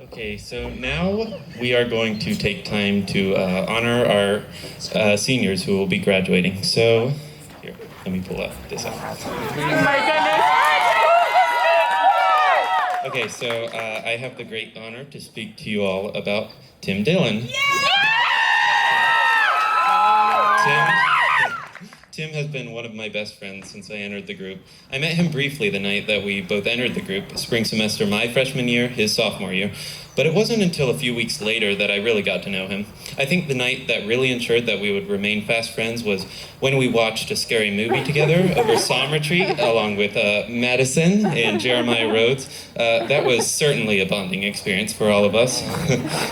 Okay, so now we are going to take time to honor our seniors who will be graduating. So, here, let me pull up this up. Okay, so I have the great honor to speak to you all about Tim Dillon. Tim has been one of my best friends since I entered the group. I met him briefly the night that we both entered the group, spring semester my freshman year, his sophomore year. But it wasn't until a few weeks later that I really got to know him. I think the night that really ensured that we would remain fast friends was when we watched a scary movie together over Psalm Retreat along with Madison and Jeremiah Rhodes. That was certainly a bonding experience for all of us.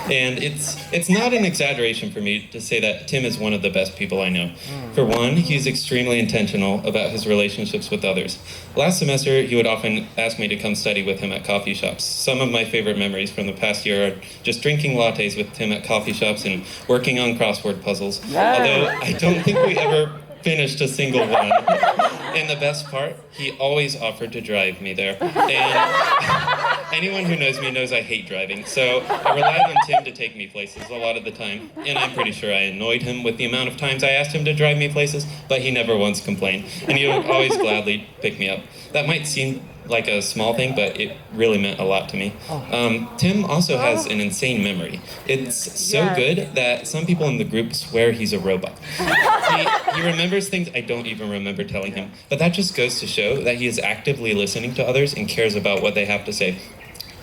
And it's not an exaggeration for me to say that Tim is one of the best people I know. For one, he's extremely intentional about his relationships with others. Last semester, he would often ask me to come study with him at coffee shops. Some of my favorite memories from the past year are just drinking lattes with Tim at coffee shops and working on crossword puzzles. Although I don't think we ever finished a single one. And the best part, he always offered to drive me there. And anyone who knows me knows I hate driving, so I relied on Tim to take me places a lot of the time. And I'm pretty sure I annoyed him with the amount of times I asked him to drive me places, but he never once complained. And he would always gladly pick me up. That might seem like a small thing, but it really meant a lot to me. Tim also has an insane memory. It's so good that some people in the group swear he's a robot. He remembers things I don't even remember telling him, but that just goes to show that he is actively listening to others and cares about what they have to say.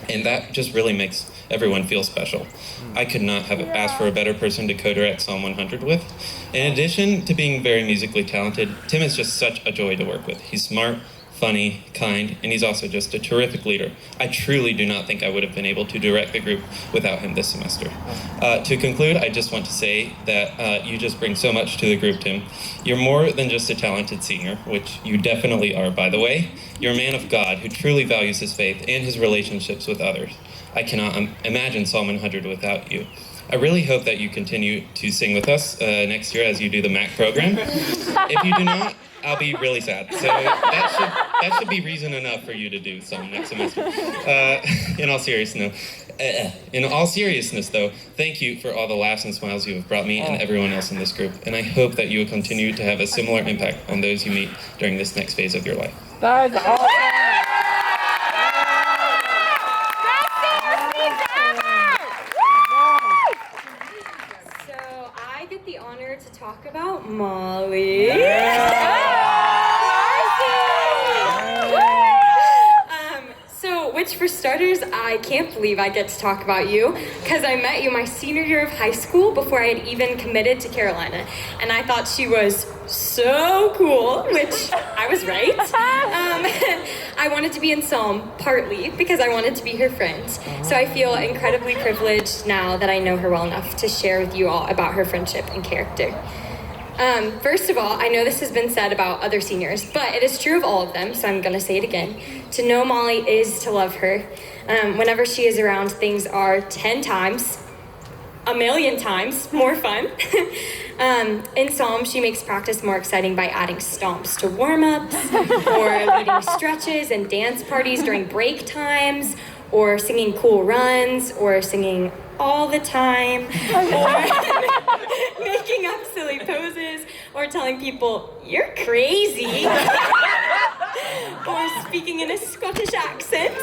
And that just really makes everyone feel special. I could not have asked for a better person to co-direct Psalm 100 with. In addition to being very musically talented, Tim is just such a joy to work with. He's smart, funny, kind, and he's also just a terrific leader. I truly do not think I would have been able to direct the group without him this semester. To conclude, I just want to say that you just bring so much to the group, Tim. You're more than just a talented senior, which you definitely are, by the way. You're a man of God who truly values his faith and his relationships with others. I cannot imagine Psalm 100 without you. I really hope that you continue to sing with us next year as you do the MAC program. If you do not, I'll be really sad. So that should be reason enough for you to do some next semester. In all seriousness, though, thank you for all the laughs and smiles you have brought me and everyone else in this group. And I hope that you will continue to have a similar impact on those you meet during this next phase of your life. That's awesome. So I get the honor to talk about Molly. Which for starters, I can't believe I get to talk about you because I met you my senior year of high school before I had even committed to Carolina. And I thought she was so cool, which I was right. I wanted to be in Psalm partly because I wanted to be her friend. So I feel incredibly privileged now that I know her well enough to share with you all about her friendship and character. First of all, I know this has been said about other seniors, but it is true of all of them, so I'm going to say it again. To know Molly is to love her. Whenever she is around, things are 10 times, a million times more fun. In Psalm, she makes practice more exciting by adding stomps to warm-ups, or leading stretches and dance parties during break times, or singing cool runs, or singing all the time, or making up silly poses, or telling people, "You're crazy," or speaking in a Scottish accent,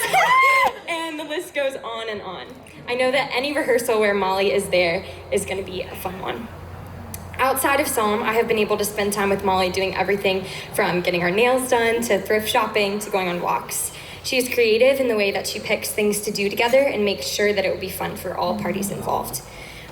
and the list goes on and on. I know that any rehearsal where Molly is there is going to be a fun one. Outside of Psalm, I have been able to spend time with Molly doing everything from getting our nails done, to thrift shopping, to going on walks. She is creative in the way that she picks things to do together and makes sure that it will be fun for all parties involved.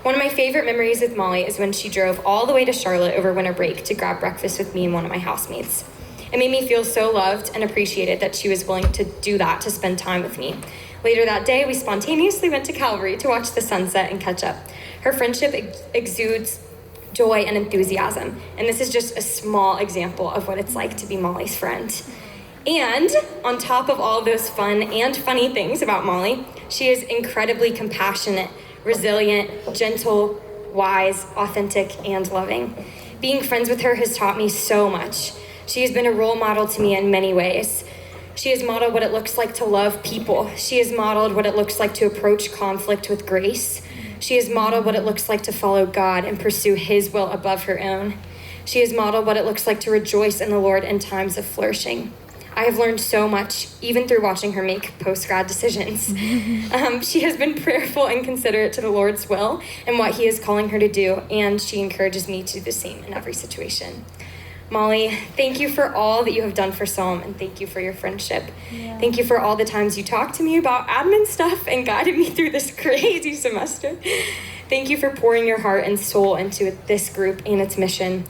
One of my favorite memories with Molly is when she drove all the way to Charlotte over winter break to grab breakfast with me and one of my housemates. It made me feel so loved and appreciated that she was willing to do that to spend time with me. Later that day, we spontaneously went to Calvary to watch the sunset and catch up. Her friendship exudes joy and enthusiasm, and this is just a small example of what it's like to be Molly's friend. And on top of all of those fun and funny things about Molly, she is incredibly compassionate, resilient, gentle, wise, authentic, and loving. Being friends with her has taught me so much. She has been a role model to me in many ways. She has modeled what it looks like to love people. She has modeled what it looks like to approach conflict with grace. She has modeled what it looks like to follow God and pursue His will above her own. She has modeled what it looks like to rejoice in the Lord in times of flourishing. I have learned so much, even through watching her make post-grad decisions. She has been prayerful and considerate to the Lord's will and what He is calling her to do, and she encourages me to do the same in every situation. Molly, thank you for all that you have done for Psalm, and thank you for your friendship. Yeah. Thank you for all the times you talked to me about admin stuff and guided me through this crazy semester. Thank you for pouring your heart and soul into this group and its mission.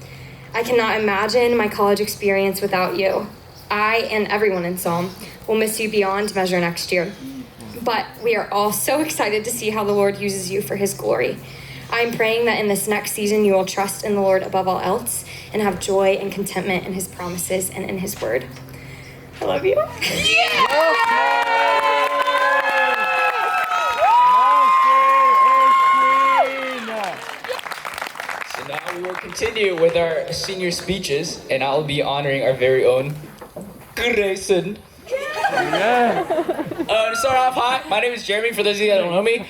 I cannot imagine my college experience without you. I and everyone in Psalm will miss you beyond measure next year. But we are all so excited to see how the Lord uses you for His glory. I'm praying that in this next season you will trust in the Lord above all else and have joy and contentment in His promises and in His word. I love you. So now we will continue with our senior speeches, and I'll be honoring our very own Grayson. To start off, hi, my name is Jeremy, for those of you that don't know me.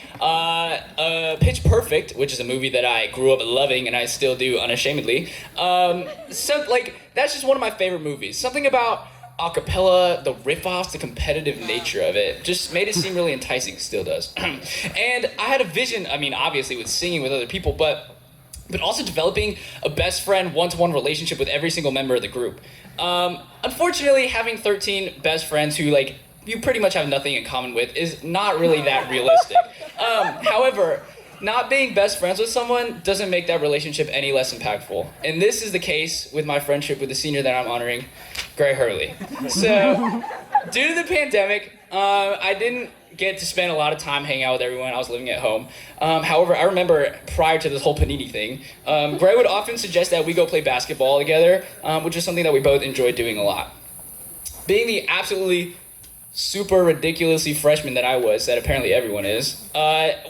Pitch Perfect, which is a movie that I grew up loving and I still do unashamedly. That's just one of my favorite movies. Something about acapella, the riff-offs, the competitive nature of it just made it seem really enticing, still does. And I had a vision, obviously with singing with other people, but also developing a best friend one-to-one relationship with every single member of the group. Unfortunately, having 13 best friends who you pretty much have nothing in common with is not really that realistic. However, not being best friends with someone doesn't make that relationship any less impactful. And this is the case with my friendship with the senior that I'm honoring, Gray Hurley. So, due to the pandemic, I didn't get to spend a lot of time hanging out with everyone. I was living at home. However, I remember prior to this whole Panini thing, Gray would often suggest that we go play basketball together, which is something that we both enjoyed doing a lot. Being the absolutely super ridiculously freshman that I was, that apparently everyone is,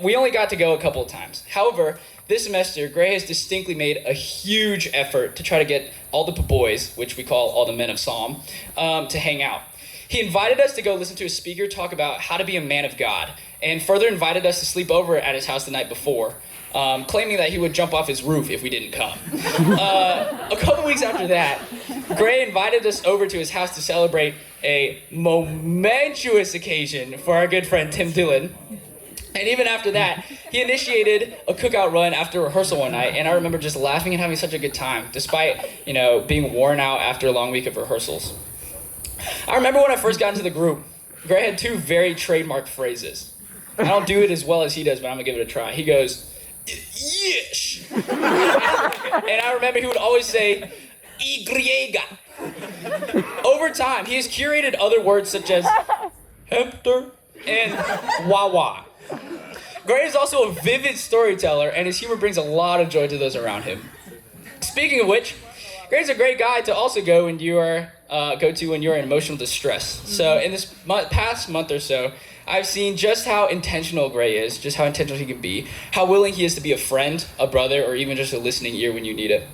we only got to go a couple of times. However, this semester, Gray has distinctly made a huge effort to try to get all the boys, which we call all the men of Psalm, to hang out. He invited us to go listen to a speaker talk about how to be a man of God, and further invited us to sleep over at his house the night before, claiming that he would jump off his roof if we didn't come. A couple weeks after that, Gray invited us over to his house to celebrate a momentous occasion for our good friend Tim Dillon. And even after that, he initiated a cookout run after rehearsal one night, and I remember just laughing and having such a good time, despite, being worn out after a long week of rehearsals. I remember when I first got into the group, Gray had two very trademark phrases. I don't do it as well as he does, but I'm gonna give it a try. He goes, "Yesh." And I remember he would always say, "Y." Over time, he has curated other words such as "hempter" and "wawa." Gray is also a vivid storyteller, and his humor brings a lot of joy to those around him. Speaking of which, Gray's a great guy to also go when you are when you're in emotional distress. So in this past month or so, I've seen just how intentional Gray is, just how intentional he can be, how willing he is to be a friend, a brother, or even just a listening ear when you need it.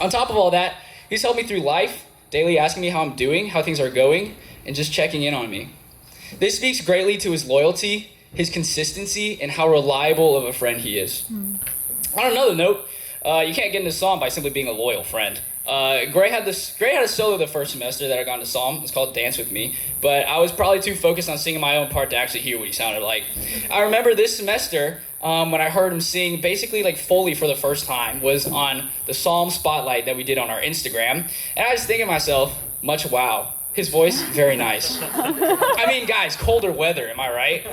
On top of all that, he's helped me through life, daily asking me how I'm doing, how things are going, and just checking in on me. This speaks greatly to his loyalty, his consistency, and how reliable of a friend he is. On another note, you can't get into Psalm by simply being a loyal friend. Gray had a solo the first semester that I got into Psalm. It's called Dance With Me, but I was probably too focused on singing my own part to actually hear what he sounded like. I remember this semester when I heard him sing basically Foley for the first time was on the Psalm Spotlight that we did on our Instagram, and I was thinking to myself, much wow. His voice, very nice. I mean, guys, colder weather, am I right?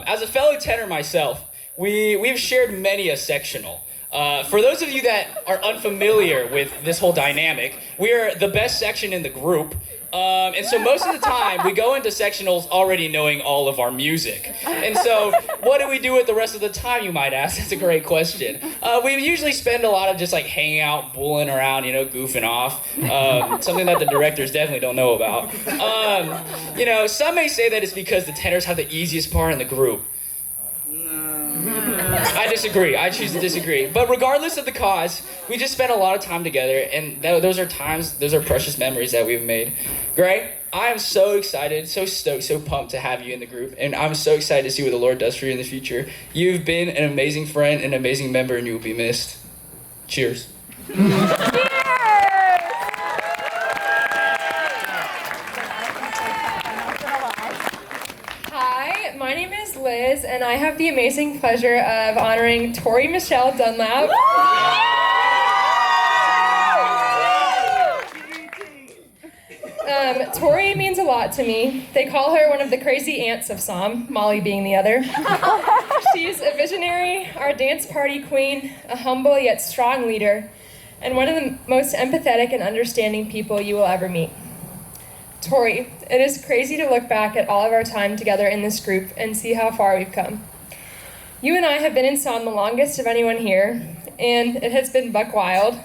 As a fellow tenor myself, we've shared many a sectional. For those of you that are unfamiliar with this whole dynamic, we are the best section in the group. And so most of the time, we go into sectionals already knowing all of our music. And so what do we do with the rest of the time, you might ask? That's a great question. We usually spend a lot of just hanging out, bulling around, goofing off. Something that the directors definitely don't know about. Some may say that it's because the tenors have the easiest part in the group. I disagree. I choose to disagree. But regardless of the cause, we just spent a lot of time together, and those are precious memories that we've made. Gray, I am so excited, so stoked, so pumped to have you in the group, and I'm so excited to see what the Lord does for you in the future. You've been an amazing friend, an amazing member, and you will be missed. Cheers. Hi, my name is Liz, and I have the amazing pleasure of honoring Tori Michelle Dunlap. Tori means a lot to me. They call her one of the crazy aunts of Psalm, Molly being the other. She's a visionary, our dance party queen, a humble yet strong leader, and one of the most empathetic and understanding people you will ever meet. Tori, it is crazy to look back at all of our time together in this group and see how far we've come. You and I have been in Psalm the longest of anyone here, and it has been buck wild.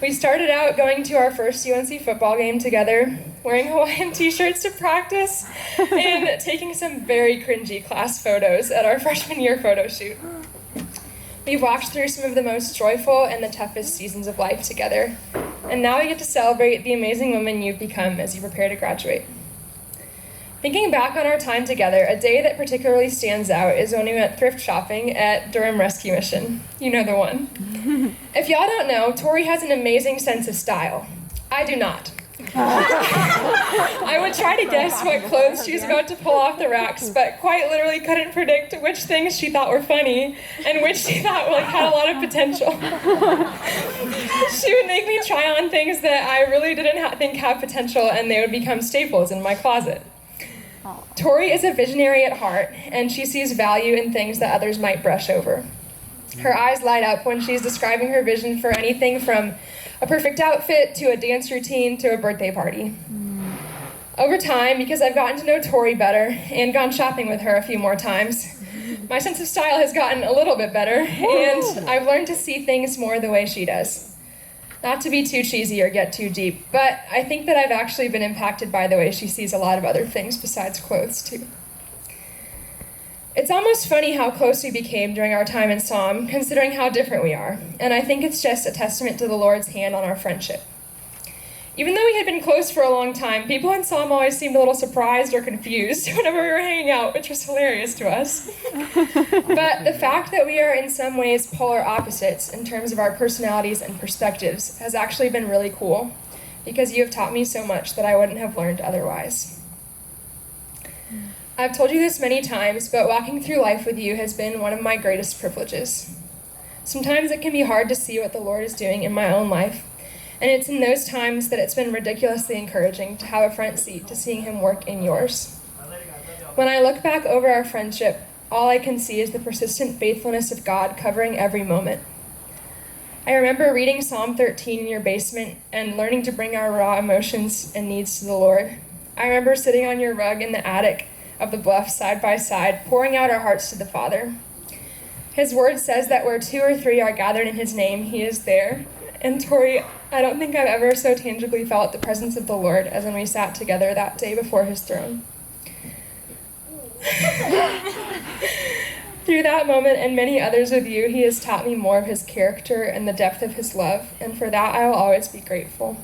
We started out going to our first UNC football game together, wearing Hawaiian t-shirts to practice, and taking some very cringy class photos at our freshman year photo shoot. We've walked through some of the most joyful and the toughest seasons of life together, and now we get to celebrate the amazing woman you've become as you prepare to graduate. Thinking back on our time together, a day that particularly stands out is when we went thrift shopping at Durham Rescue Mission. You know the one. If y'all don't know, Tori has an amazing sense of style. I do not. I would try to guess what clothes she was about to pull off the racks, but quite literally couldn't predict which things she thought were funny and which she thought had a lot of potential. She would make me try on things that I really didn't think have potential, and they would become staples in my closet. Tori is a visionary at heart, and she sees value in things that others might brush over. Her eyes light up when she's describing her vision for anything from a perfect outfit to a dance routine to a birthday party. Over time, because I've gotten to know Tori better and gone shopping with her a few more times, my sense of style has gotten a little bit better, and I've learned to see things more the way she does. Not to be too cheesy or get too deep, but I think that I've actually been impacted by the way she sees a lot of other things besides clothes, too. It's almost funny how close we became during our time in Psalm, considering how different we are, and I think it's just a testament to the Lord's hand on our friendship. Even though we had been close for a long time, people in Psalm always seemed a little surprised or confused whenever we were hanging out, which was hilarious to us. But the fact that we are in some ways polar opposites in terms of our personalities and perspectives has actually been really cool, because you have taught me so much that I wouldn't have learned otherwise. I've told you this many times, but walking through life with you has been one of my greatest privileges. Sometimes it can be hard to see what the Lord is doing in my own life, and it's in those times that it's been ridiculously encouraging to have a front seat to seeing him work in yours. When I look back over our friendship, all I can see is the persistent faithfulness of God covering every moment. I remember reading Psalm 13 in your basement and learning to bring our raw emotions and needs to the Lord. I remember sitting on your rug in the attic of the bluff side by side, pouring out our hearts to the Father. His word says that where 2 or 3 are gathered in his name, he is there. And Tori, I don't think I've ever so tangibly felt the presence of the Lord as when we sat together that day before his throne. Through that moment and many others with you, he has taught me more of his character and the depth of his love, and for that I will always be grateful.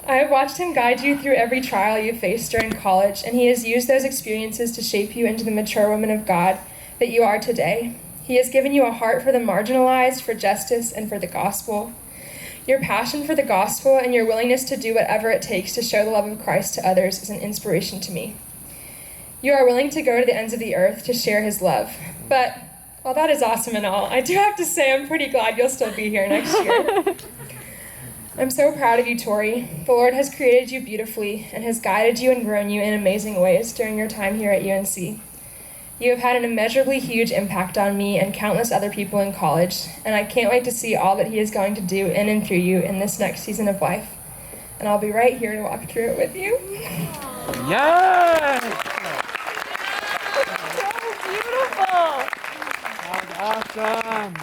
I have watched him guide you through every trial you faced during college, and he has used those experiences to shape you into the mature woman of God that you are today. He has given you a heart for the marginalized, for justice, and for the gospel. Your passion for the gospel and your willingness to do whatever it takes to show the love of Christ to others is an inspiration to me. You are willing to go to the ends of the earth to share his love. But while that is awesome and all, I do have to say I'm pretty glad you'll still be here next year. I'm so proud of you, Tori. The Lord has created you beautifully and has guided you and grown you in amazing ways during your time here at UNC. You have had an immeasurably huge impact on me and countless other people in college, and I can't wait to see all that he is going to do in and through you in this next season of life. And I'll be right here to walk through it with you. Yes! Awesome.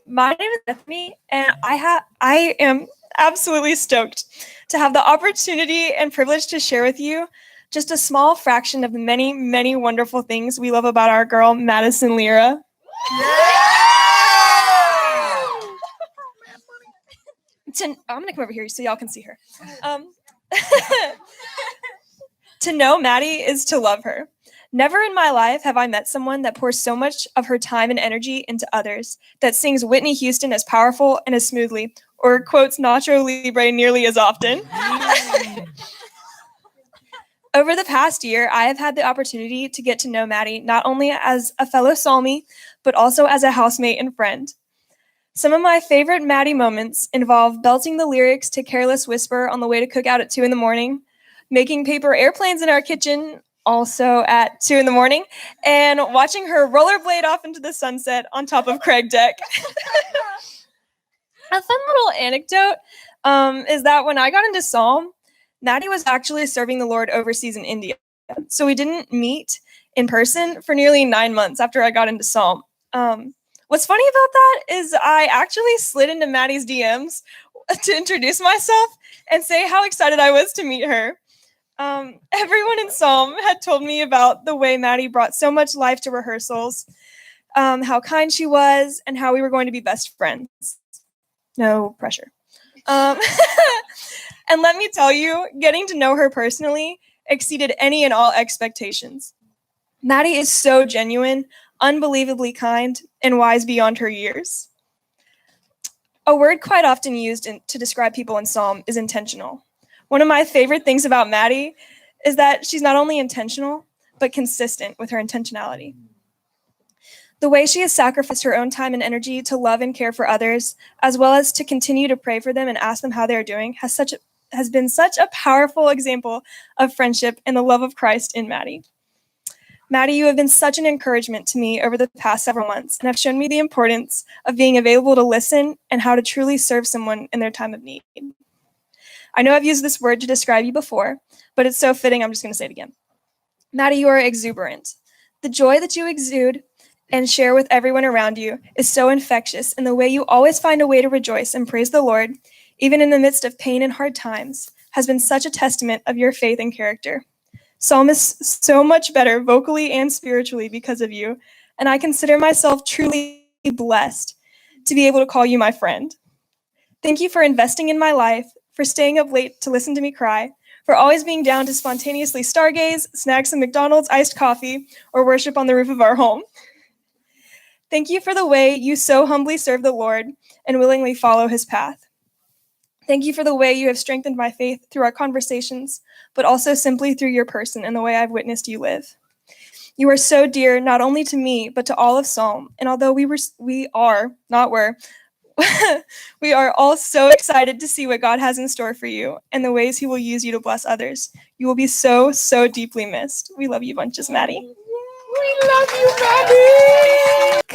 My name is Bethany, and I am absolutely stoked to have the opportunity and privilege to share with you just a small fraction of the many, many wonderful things we love about our girl, Madison Lyra. I'm gonna come over here so y'all can see her. To know Maddie is to love her. Never in my life have I met someone that pours so much of her time and energy into others, that sings Whitney Houston as powerful and as smoothly, or quotes Nacho Libre nearly as often. Over the past year, I have had the opportunity to get to know Maddie not only as a fellow Psalmie, but also as a housemate and friend. Some of my favorite Maddie moments involve belting the lyrics to Careless Whisper on the way to cookout at 2 a.m, making paper airplanes in our kitchen, also at 2 a.m, and watching her rollerblade off into the sunset on top of Craig Deck. A fun little anecdote is that when I got into Psalm, Maddie was actually serving the Lord overseas in India. So we didn't meet in person for nearly 9 months after I got into Psalm. What's funny about that is I actually slid into Maddie's DMs to introduce myself and say how excited I was to meet her. Everyone in Psalm had told me about the way Maddie brought so much life to rehearsals, how kind she was, and how we were going to be best friends. No pressure. And let me tell you, getting to know her personally exceeded any and all expectations. Maddie is so genuine, unbelievably kind, and wise beyond her years. A word quite often used to describe people in Psalm is intentional. One of my favorite things about Maddie is that she's not only intentional, but consistent with her intentionality. The way she has sacrificed her own time and energy to love and care for others, as well as to continue to pray for them and ask them how they are doing, has been such a powerful example of friendship and the love of Christ in Maddie. Maddie, you have been such an encouragement to me over the past several months and have shown me the importance of being available to listen and how to truly serve someone in their time of need. I know I've used this word to describe you before, but it's so fitting, I'm just going to say it again. Maddie, you are exuberant. The joy that you exude and share with everyone around you is so infectious, and the way you always find a way to rejoice and praise the Lord, even in the midst of pain and hard times, has been such a testament of your faith and character. Psalm is so much better vocally and spiritually because of you, and I consider myself truly blessed to be able to call you my friend. Thank you for investing in my life, for staying up late to listen to me cry, for always being down to spontaneously stargaze, snag some McDonald's iced coffee, or worship on the roof of our home. Thank you for the way you so humbly serve the Lord and willingly follow his path. Thank you for the way you have strengthened my faith through our conversations, but also simply through your person and the way I've witnessed you live. You are so dear, not only to me, but to all of Psalm. And although we are all so excited to see what God has in store for you and the ways he will use you to bless others. You will be so, so deeply missed. We love you bunches, Maddie. We love you, Maddie.